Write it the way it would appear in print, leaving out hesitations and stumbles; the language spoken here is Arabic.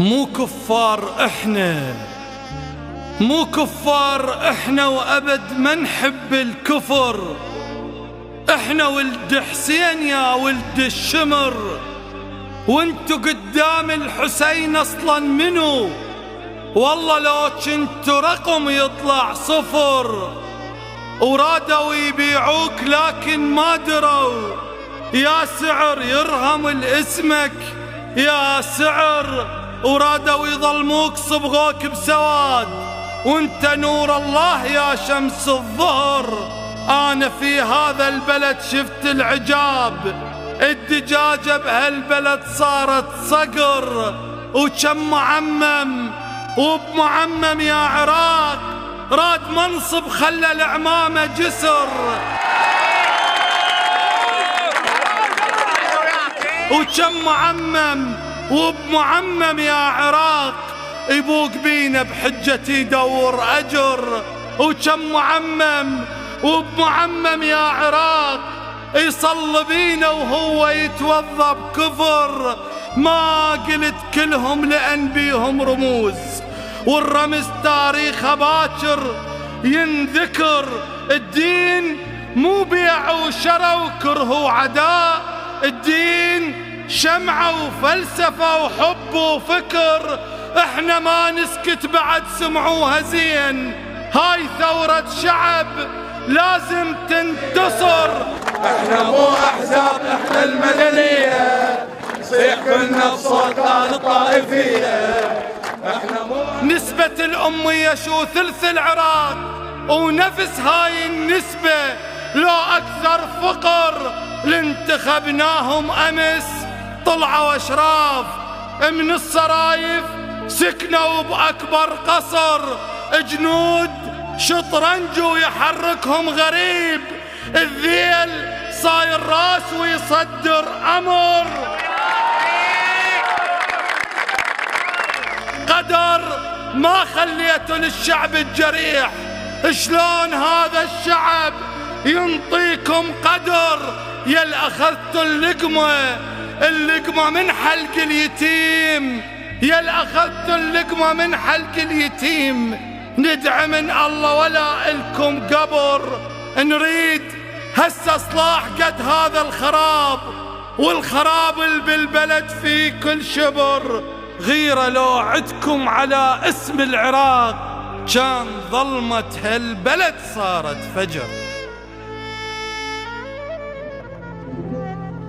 مو كفار احنا، مو كفار احنا وابد ما نحب الكفر. احنا ولد حسين يا ولد الشمر، وانتو قدام الحسين اصلا منو؟ والله لو كنتو رقم يطلع صفر. ورادوا يبيعوك لكن ما دروا، يا سعر يرهم الاسمك يا سعر. ورادوا يظلموك صبغوك بسواد، وانت نور الله يا شمس الظهر. انا في هذا البلد شفت العجاب، الدجاجة بهالبلد صارت صقر. وكم معمم وبمعمم يا عراق، راد منصب خلى العمامة جسر. وكم معمم وبمعمم يا عراق، يبوق بينا بحجة يدور أجر. وكم معمم وبمعمم يا عراق، يصلي بينا وهو يتوضى بكفر. ما قلت كلهم لأن بيهم رموز، والرمز تاريخه باكر ينذكر. الدين مو بيع وشرى وكره وعداء، الدين شمعة وفلسفة وحب وفكر. احنا ما نسكت بعد سمعوها زين، هاي ثورة شعب لازم تنتصر. احنا مو احزاب، احنا المدنية، صيح كلنا بصوتنا الطائفية. احنا مو نسبة الأمية شو ثلث العراق، ونفس هاي النسبة لو أكثر فقر. لانتخبناهم أمس طلعوا أشراف من السرايف، سكنوا بأكبر قصر. جنود شطرنج ويحركهم غريب، الذيل صاير راس ويصدر أمر. قدر ما خليته للشعب الجريح، شلون هذا الشعب ينطيكم قدر؟ يل أخذتوا اللقمة من حلق اليتيم، يل أخذتوا اللقمة من حلق اليتيم. ندعي من الله ولا إلكم قبر، نريد هسه إصلاح قد هذا الخراب، والخراب اللي بالبلد في كل شبر. غيرة لو عدكم على اسم العراق، كان ظلمة هالبلد صارت فجر.